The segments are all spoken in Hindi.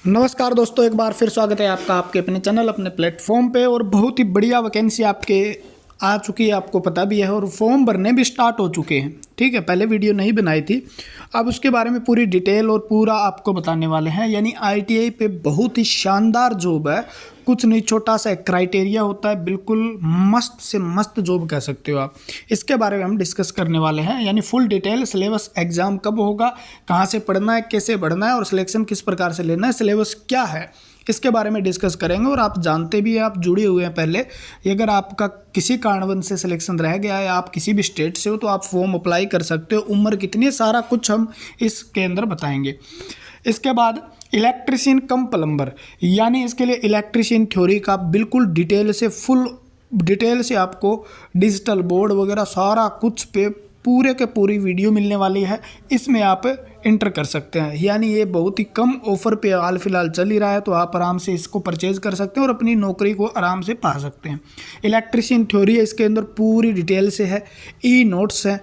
नमस्कार दोस्तों, एक बार फिर स्वागत है आपका आपके अपने चैनल अपने प्लेटफॉर्म पे। और बहुत ही बढ़िया वैकेंसी आपके आ चुकी है, आपको पता भी है, और फॉर्म भरने भी स्टार्ट हो चुके हैं। ठीक है, पहले वीडियो नहीं बनाई थी, अब उसके बारे में पूरी डिटेल और पूरा आपको बताने वाले हैं। यानी आईटीआई पे बहुत ही शानदार जॉब है, कुछ नहीं, छोटा सा एक क्राइटेरिया होता है, बिल्कुल मस्त से मस्त जॉब कह सकते हो आप। इसके बारे में हम डिस्कस करने वाले हैं, यानी फुल डिटेल, सिलेबस, एग्जाम कब होगा, कहाँ से पढ़ना है, कैसे पढ़ना है और सिलेक्शन किस प्रकार से लेना है, सिलेबस क्या है, इसके बारे में डिस्कस करेंगे। और आप जानते भी हैं, आप जुड़े हुए हैं पहले, अगर आपका किसी कारणवश से सिलेक्शन रह गया है, आप किसी भी स्टेट से हो, तो आप फॉर्म अप्लाई कर सकते हो। उम्र कितनी, सारा कुछ हम इसके अंदर बताएंगे। इसके बाद इलेक्ट्रिशियन कम प्लम्बर, यानी इसके लिए इलेक्ट्रिशियन थ्योरी का बिल्कुल डिटेल से, फुल डिटेल से आपको डिजिटल बोर्ड वगैरह सारा कुछ पे पूरे के पूरी वीडियो मिलने वाली है। इसमें आप इंटर कर सकते हैं, यानी ये बहुत ही कम ऑफर पे हाल फिलहाल चल ही रहा है, तो आप आराम से इसको परचेज कर सकते हैं और अपनी नौकरी को आराम से पा सकते हैं। इलेक्ट्रिशियन थ्योरी है, इसके अंदर पूरी डिटेल से है, ई नोट्स है,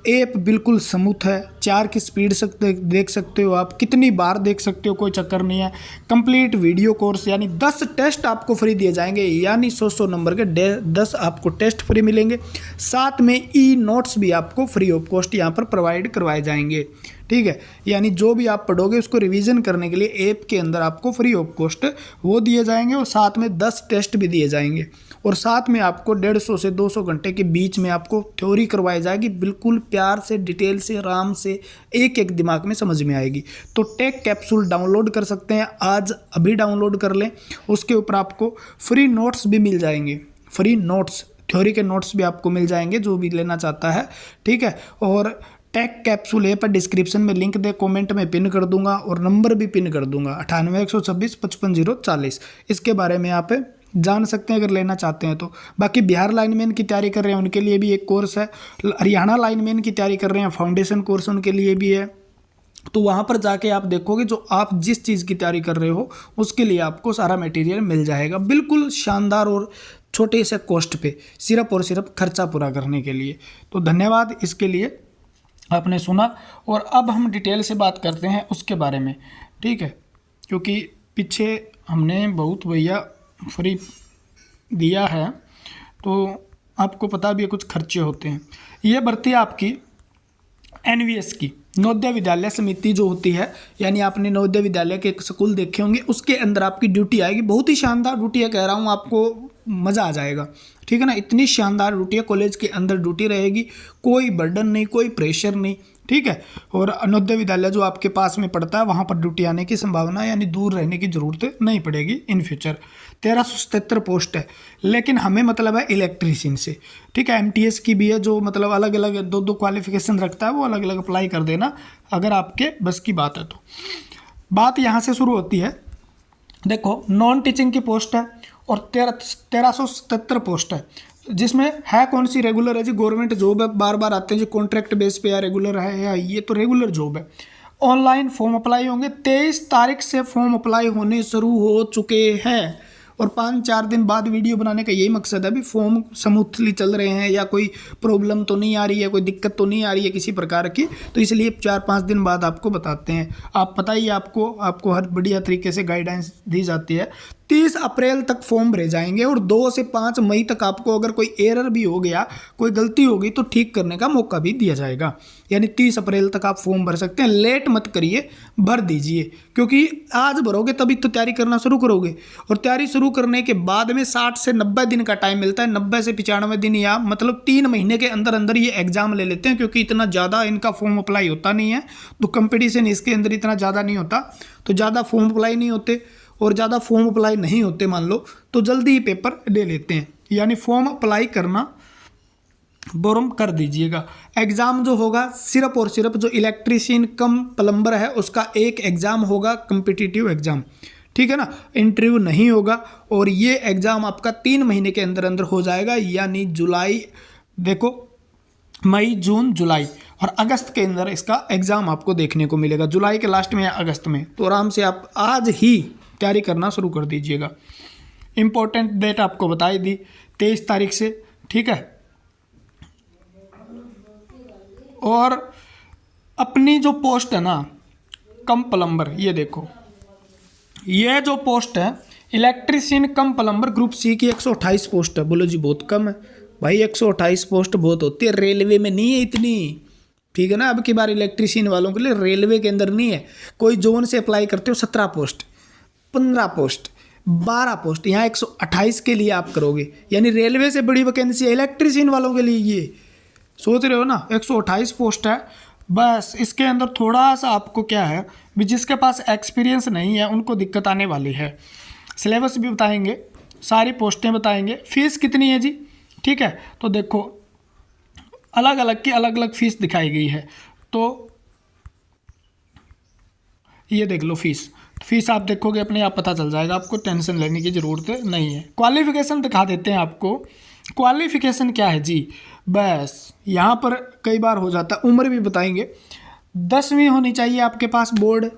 ऐप बिल्कुल स्मूथ है, 4 की स्पीड से देख सकते हो आप, कितनी बार देख सकते हो, कोई चक्कर नहीं है। कंप्लीट वीडियो कोर्स, यानी 10 टेस्ट आपको फ्री दिए जाएंगे, यानी 100 नंबर के 10 आपको टेस्ट फ्री मिलेंगे। साथ में ई नोट्स भी आपको फ्री ऑफ कॉस्ट यहाँ पर प्रोवाइड करवाए जाएंगे। ठीक है, यानी जो भी आप पढ़ोगे उसको रिवीजन करने के लिए ऐप के अंदर आपको फ्री ऑफ कॉस्ट वो दिए जाएंगे, और साथ में 10 टेस्ट भी दिए जाएंगे, और साथ में आपको 150 से 200 घंटे के बीच में आपको थ्योरी करवाई जाएगी, बिल्कुल प्यार से, डिटेल से, आराम से, एक एक दिमाग में समझ में आएगी। तो टेक कैप्सूल डाउनलोड कर सकते हैं, आज अभी डाउनलोड कर लें। उसके ऊपर आपको फ्री नोट्स भी मिल जाएंगे, फ्री नोट्स, थ्योरी के नोट्स भी आपको मिल जाएंगे जो भी लेना चाहता है। ठीक है, और टेक कैप्सूल ऐप पर डिस्क्रिप्शन में लिंक दे, कमेंट में पिन कर दूंगा और नंबर भी पिन कर दूंगा 98 126 55 040। इसके बारे में आप जान सकते हैं अगर लेना चाहते हैं तो। बाकी बिहार लाइनमैन की तैयारी कर रहे हैं उनके लिए भी एक कोर्स है, हरियाणा लाइनमैन की तैयारी कर रहे हैं फाउंडेशन कोर्स उनके लिए भी है। तो वहाँ पर जाके आप देखोगे जो आप जिस चीज़ की तैयारी कर रहे हो उसके लिए आपको सारा मटेरियल मिल जाएगा, बिल्कुल शानदार और छोटे से कॉस्ट पे, सिर्फ और सिर्फ खर्चा पूरा करने के लिए। तो धन्यवाद इसके लिए, आपने सुना। और अब हम डिटेल से बात करते हैं उसके बारे में। ठीक है, क्योंकि पीछे हमने बहुत भैया फ्री दिया है, तो आपको पता भी है कुछ खर्चे होते हैं। ये भर्ती आपकी एनवीएस की, नवोदय विद्यालय समिति जो होती है, यानी आपने नवोदय विद्यालय के स्कूल देखे होंगे, उसके अंदर आपकी ड्यूटी आएगी। बहुत ही शानदार ड्यूटी है, कह रहा हूँ, आपको मज़ा आ जाएगा। ठीक है ना, इतनी शानदार ड्यूटी है, कॉलेज के अंदर ड्यूटी रहेगी, कोई बर्डन नहीं, कोई प्रेशर नहीं। ठीक है, और नवोदय विद्यालय जो आपके पास में पड़ता है वहाँ पर ड्यूटी आने की संभावना, यानी दूर रहने की ज़रूरत नहीं पड़ेगी इन फ्यूचर। 1377 पोस्ट है, लेकिन हमें मतलब है इलेक्ट्रीशियन से। ठीक है, एमटीएस की भी है, जो मतलब अलग अलग 2-2 क्वालिफिकेशन रखता है, वो अलग अलग अप्लाई कर देना अगर आपके बस की बात है तो। बात यहाँ से शुरू होती है, देखो नॉन टीचिंग की पोस्ट है और 1377 पोस्ट है, जिसमें है कौन सी, रेगुलर है जी, गवर्नमेंट जॉब है। बार बार आते हैं जी कॉन्ट्रैक्ट बेस पे या रेगुलर है, या ये तो रेगुलर जॉब है। ऑनलाइन फॉर्म अप्लाई होंगे, 23 तारीख से फॉर्म अप्लाई होने शुरू हो चुके हैं, और 5-4 दिन बाद वीडियो बनाने का यही मकसद है, अभी फॉर्म स्मूथली चल रहे हैं या कोई प्रॉब्लम तो नहीं आ रही है, कोई दिक्कत तो नहीं आ रही है किसी प्रकार की, तो इसलिए 4-5 दिन बाद आपको बताते हैं। आप पता ही, आपको हर बढ़िया तरीके से गाइडेंस दी जाती है। 30 अप्रैल तक फॉर्म भरे जाएंगे, और 2 से 5 मई तक आपको अगर कोई एरर भी हो गया, कोई गलती हो गई, तो ठीक करने का मौका भी दिया जाएगा। यानी 30 अप्रैल तक आप फॉर्म भर सकते हैं, लेट मत करिए, भर दीजिए, क्योंकि आज भरोगे तभी तो तैयारी करना शुरू करोगे। और तैयारी शुरू करने के बाद में 60 से 90 दिन का टाइम मिलता है, 90 से 95 दिन, या मतलब 3 महीने के अंदर अंदर ये एग्जाम ले लेते हैं, क्योंकि इतना ज़्यादा इनका फॉर्म अप्लाई होता नहीं है, तो कंपटीशन इसके अंदर इतना ज़्यादा नहीं होता, तो ज़्यादा फॉर्म अप्लाई नहीं होते, और ज़्यादा फॉर्म अप्लाई नहीं होते मान लो, तो जल्दी ही पेपर ले लेते हैं। यानी फॉर्म अप्लाई करना बोरम कर दीजिएगा। एग्ज़ाम जो होगा, सिर्फ और सिर्फ जो इलेक्ट्रीशियन कम प्लम्बर है उसका एक एग्ज़ाम होगा, कम्पिटिटिव एग्ज़ाम। ठीक है ना, इंटरव्यू नहीं होगा, और ये एग्ज़ाम आपका 3 महीने के अंदर अंदर हो जाएगा, यानी जुलाई, देखो मई, जून, जुलाई और अगस्त के अंदर इसका एग्ज़ाम आपको देखने को मिलेगा, जुलाई के लास्ट में या अगस्त में। तो आराम से आप आज ही तैयारी करना शुरू कर दीजिएगा। इम्पोर्टेंट डेट आपको बताई दी, 23 तारीख से। ठीक है, और अपनी जो पोस्ट है ना, कम प्लम्बर, ये देखो, ये जो पोस्ट है इलेक्ट्रीशियन कम प्लम्बर ग्रुप सी की 128 पोस्ट है। बोलो जी बहुत कम है भाई, 128 पोस्ट बहुत होती है, रेलवे में नहीं है इतनी, ठीक है ना। अब की बार इलेक्ट्रीशियन वालों के लिए रेलवे के अंदर नहीं है, कोई जोन से अप्लाई करते हो 17 पोस्ट, 15 पोस्ट, 12 पोस्ट, यहाँ 128 के लिए आप करोगे, यानी रेलवे से बड़ी वैकेंसी है इलेक्ट्रीशियन वालों के लिए। ये सोच रहे हो ना, 128 पोस्ट है बस। इसके अंदर थोड़ा सा आपको क्या है भी, जिसके पास एक्सपीरियंस नहीं है उनको दिक्कत आने वाली है। सिलेबस भी बताएंगे, सारी पोस्टें बताएंगे, फीस कितनी है जी, ठीक है। तो देखो अलग अलग की अलग अलग फीस दिखाई गई है, तो ये देख लो फीस आप देखोगे अपने आप पता चल जाएगा, आपको टेंशन लेने की ज़रूरत नहीं है। क्वालिफिकेशन दिखा देते हैं आपको, क्वालिफिकेशन क्या है जी, बस यहाँ पर कई बार हो जाता है, उम्र भी बताएंगे। 10वीं होनी चाहिए आपके पास बोर्ड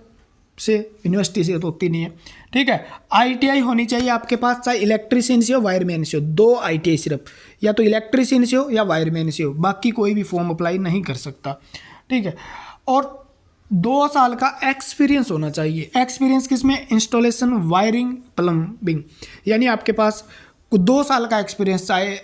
से, यूनिवर्सिटी से तो होती नहीं है, ठीक है। ITI होनी चाहिए आपके पास, चाहे इलेक्ट्रीशियन से हो वायरमैन से हो, 2 ITI सिर्फ, या तो इलेक्ट्रीशियन से हो या वायरमैन से हो, बाकी कोई भी फॉर्म अप्लाई नहीं कर सकता, ठीक है। और 2 साल का एक्सपीरियंस होना चाहिए। एक्सपीरियंस किसमें, इंस्टॉलेशन, वायरिंग, प्लम्बिंग, यानी आपके पास 2 साल का एक्सपीरियंस, चाहे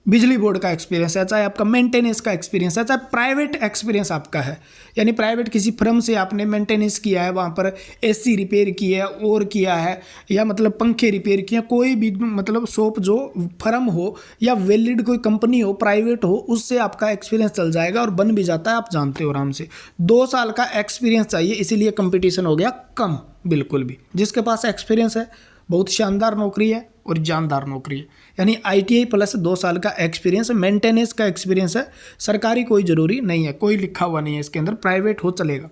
बिजली बोर्ड का एक्सपीरियंस है, चाहे आपका मेंटेनेंस का एक्सपीरियंस है, चाहे प्राइवेट एक्सपीरियंस आपका है, यानी प्राइवेट किसी फर्म से आपने मेंटेनेंस किया है, वहाँ पर AC रिपेयर किया है और किया है, या मतलब पंखे रिपेयर किए, कोई भी मतलब शॉप जो फर्म हो या वैलिड कोई कंपनी हो, प्राइवेट हो, उससे आपका एक्सपीरियंस चल जाएगा और बन भी जाता है, आप जानते हो आराम से। 2 साल का एक्सपीरियंस चाहिए, इसीलिए कंपटीशन हो गया कम। बिल्कुल भी जिसके पास एक्सपीरियंस है, बहुत शानदार नौकरी है और जानदार नौकरी है, यानी ITI प्लस 2 साल का एक्सपीरियंस, मेंटेनेंस का एक्सपीरियंस है। सरकारी कोई ज़रूरी नहीं है, कोई लिखा हुआ नहीं है इसके अंदर, प्राइवेट हो चलेगा।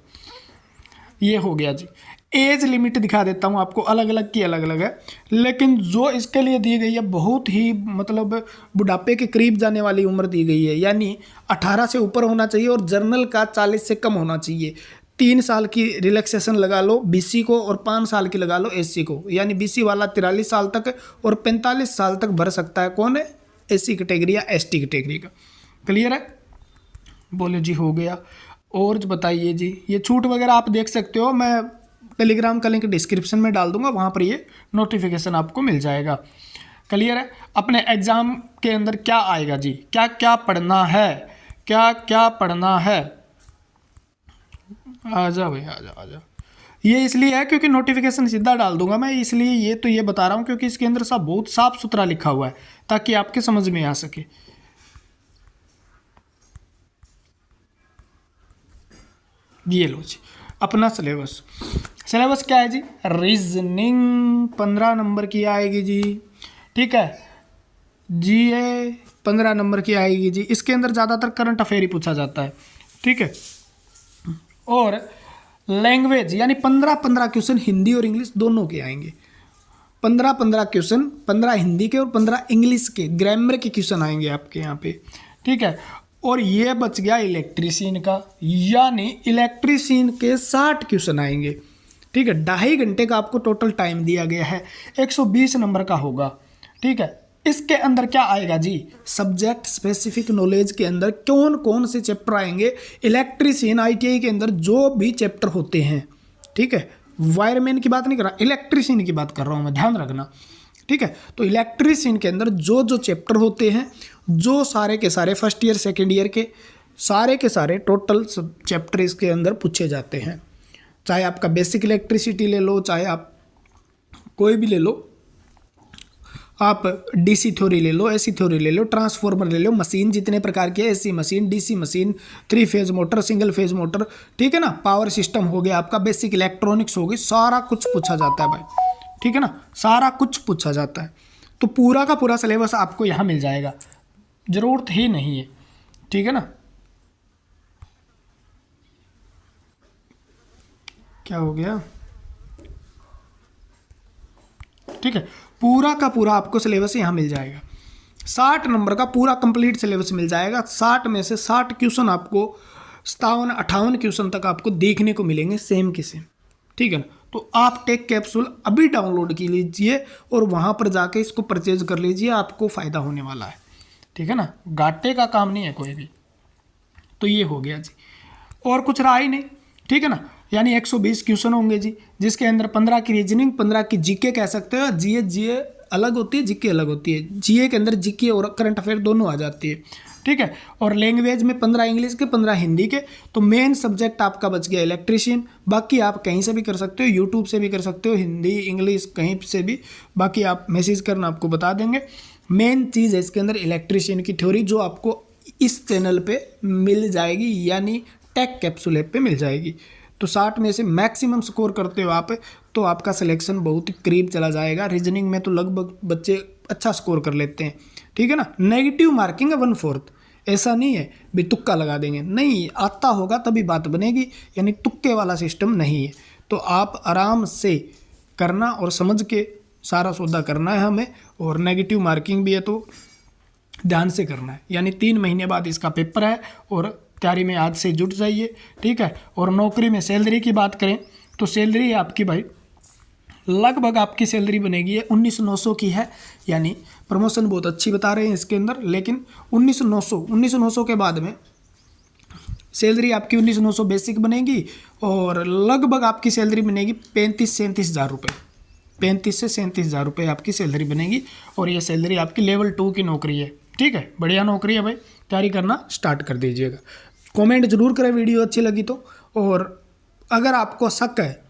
ये हो गया जी। एज लिमिट दिखा देता हूँ आपको, अलग अलग की अलग अलग है, लेकिन जो इसके लिए दी गई है बहुत ही मतलब बुढ़ापे के करीब जाने वाली उम्र दी गई है, यानी 18 से ऊपर होना चाहिए और जर्नल का 40 से कम होना चाहिए। 3 साल की रिलैक्सेशन लगा लो BC को और 5 साल की लगा लो SC को, यानी BC वाला 43 साल तक और 45 साल तक भर सकता है। कौन है, SC कैटेगरी या ST कैटेगरी का। क्लियर है, बोले जी हो गया। और बताइए जी, ये छूट वगैरह आप देख सकते हो, मैं टेलीग्राम का लिंक डिस्क्रिप्शन में डाल दूंगा, वहाँ पर ये नोटिफिकेशन आपको मिल जाएगा। क्लियर है। अपने एग्ज़ाम के अंदर क्या आएगा जी, क्या क्या पढ़ना है, क्या क्या पढ़ना है, आ जा भाई आ जा। ये इसलिए है क्योंकि नोटिफिकेशन सीधा डाल दूंगा मैं, इसलिए ये बता रहा हूँ क्योंकि इसके अंदर सब बहुत साफ सुथरा लिखा हुआ है ताकि आपके समझ में आ सके। ये लो जी अपना सिलेबस क्या है जी, रीजनिंग 15 नंबर की आएगी जी, ठीक है। GA 15 नंबर की आएगी जी, इसके अंदर ज़्यादातर करंट अफेयर ही पूछा जाता है, ठीक है। और लैंग्वेज यानी 15 क्वेश्चन हिंदी और इंग्लिश दोनों के आएंगे, 15 क्वेश्चन, 15 हिंदी के और 15 इंग्लिश के, ग्रामर के क्वेश्चन आएंगे आपके यहाँ पे, ठीक है। और ये बच गया इलेक्ट्रीशियन का, यानी इलेक्ट्रीशियन के 60 क्वेश्चन आएंगे, ठीक है। 2.5 घंटे का आपको टोटल टाइम दिया गया है, 120 नंबर का होगा, ठीक है। इसके अंदर क्या आएगा जी, सब्जेक्ट स्पेसिफिक नॉलेज के अंदर कौन कौन से चैप्टर आएंगे, इलेक्ट्रीशियन ITI के अंदर जो भी चैप्टर होते हैं, ठीक है। वायरमैन की बात नहीं कर रहा, इलेक्ट्रीशियन की बात कर रहा हूँ मैं, ध्यान रखना, ठीक है। तो इलेक्ट्रीशियन के अंदर जो जो चैप्टर होते हैं, जो सारे के सारे फर्स्ट ईयर सेकेंड ईयर के सारे टोटल सब चैप्टर इसके अंदर पूछे जाते हैं। चाहे आपका बेसिक इलेक्ट्रिसिटी ले लो, चाहे आप कोई भी ले लो, आप DC थ्योरी ले लो, AC थ्योरी ले लो, ट्रांसफार्मर ले लो, मशीन जितने प्रकार के AC machine, DC machine, 3 phase motor, single phase motor, ठीक है ना, पावर सिस्टम हो गया आपका, बेसिक इलेक्ट्रॉनिक्स हो गई, सारा कुछ पूछा जाता है भाई, ठीक है ना, सारा कुछ पूछा जाता है। तो पूरा का पूरा सिलेबस आपको यहाँ मिल जाएगा, ज़रूरत ही नहीं है, ठीक है ना। क्या हो गया, ठीक है। पूरा का पूरा आपको सिलेबस यहाँ मिल जाएगा, 60 नंबर का पूरा कंप्लीट सिलेबस मिल जाएगा। 60 में से 60 क्वेश्चन आपको 57-58 क्वेश्चन तक आपको देखने को मिलेंगे सेम के सेम, ठीक है ना। तो आप टेक कैप्सूल अभी डाउनलोड की लीजिए और वहाँ पर जाके इसको परचेज कर लीजिए, आपको फ़ायदा होने वाला है, ठीक है ना, घाटे का काम नहीं है कोई भी। तो ये हो गया जी, और कुछ रहा ही नहीं, ठीक है ना। यानी 120 क्वेश्चन होंगे जी, जिसके अंदर 15 की रीजनिंग, 15 की जीके कह सकते हो। जीए अलग होती है, जीके अलग होती है। जीए के अंदर जीके और करंट अफेयर दोनों आ जाती है, ठीक है। और लैंग्वेज में 15 इंग्लिश के, 15 हिंदी के। तो मेन सब्जेक्ट आपका बच गया इलेक्ट्रीशियन। बाकी आप कहीं से भी कर सकते हो, यूट्यूब से भी कर सकते हो, हिंदी इंग्लिश कहीं से भी। बाकी आप मैसेज करना, आपको बता देंगे। मेन चीज़ है इसके अंदर इलेक्ट्रीशियन की थ्योरी, जो आपको इस चैनल पे मिल जाएगी, यानी टेक कैप्सूल ऐप पे मिल जाएगी। तो 60 में से मैक्सिमम स्कोर करते हो आप, तो आपका सिलेक्शन बहुत ही करीब चला जाएगा। रीजनिंग में तो लगभग बच्चे अच्छा स्कोर कर लेते हैं, ठीक है ना। नेगेटिव मार्किंग है 1/4, ऐसा नहीं है भी तुक्का लगा देंगे, नहीं, आता होगा तभी बात बनेगी, यानी तुक्के वाला सिस्टम नहीं है। तो आप आराम से करना और समझ के सारा सौदा करना है हमें। और नेगेटिव मार्किंग भी है तो ध्यान से करना है, यानी 3 महीने बाद इसका पेपर है और तैयारी में आज से जुट जाइए, ठीक है। और नौकरी में सैलरी की बात करें तो सैलरी आपकी भाई लगभग आपकी सैलरी बनेगी 19,900 की है, यानी प्रमोशन बहुत अच्छी बता रहे हैं इसके अंदर। लेकिन 19,900 के बाद में सैलरी आपकी 19,900 बेसिक बनेगी और लगभग आपकी सैलरी बनेगी 35-37 हज़ार रुपये। 35 से 37 हज़ार रुपये आपकी सैलरी बनेगी। और ये सैलरी आपकी लेवल 2 की नौकरी है, ठीक है। बढ़िया नौकरी है भाई, तैयारी करना स्टार्ट कर दीजिएगा। कमेंट जरूर करें वीडियो अच्छी लगी तो। और अगर आपको शक है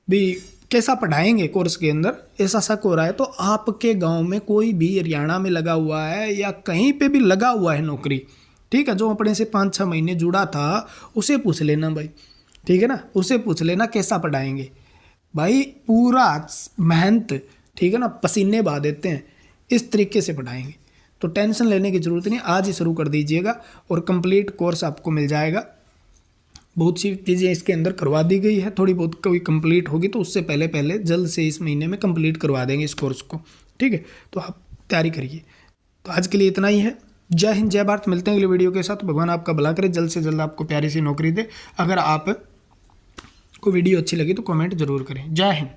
भी कैसा पढ़ाएंगे कोर्स के अंदर, ऐसा शक हो रहा है, तो आपके गांव में कोई भी हरियाणा में लगा हुआ है या कहीं पे भी लगा हुआ है नौकरी, ठीक है, जो अपने से 5-6 महीने जुड़ा था, उसे पूछ लेना भाई, ठीक है ना। उसे पूछ लेना कैसा पढ़ाएंगे भाई, पूरा मेहनत, ठीक है ना, पसीने बहा देते हैं, इस तरीके से पढ़ाएंगे। तो टेंशन लेने की ज़रूरत नहीं, आज ही शुरू कर दीजिएगा और कंप्लीट कोर्स आपको मिल जाएगा। बहुत सी चीज़ें इसके अंदर करवा दी गई है, थोड़ी बहुत कोई कंप्लीट होगी तो उससे पहले जल्द से इस महीने में कंप्लीट करवा देंगे इस कोर्स को, ठीक है। तो आप तैयारी करिए। तो आज के लिए इतना ही है। जय हिंद, जय भारत। मिलते हैं अगले वीडियो के साथ। भगवान आपका भला करे, जल्द से जल्द आपको प्यारी सी नौकरी दे। अगर आप को वीडियो अच्छी लगी तो कमेंट जरूर करें। जय हिंद।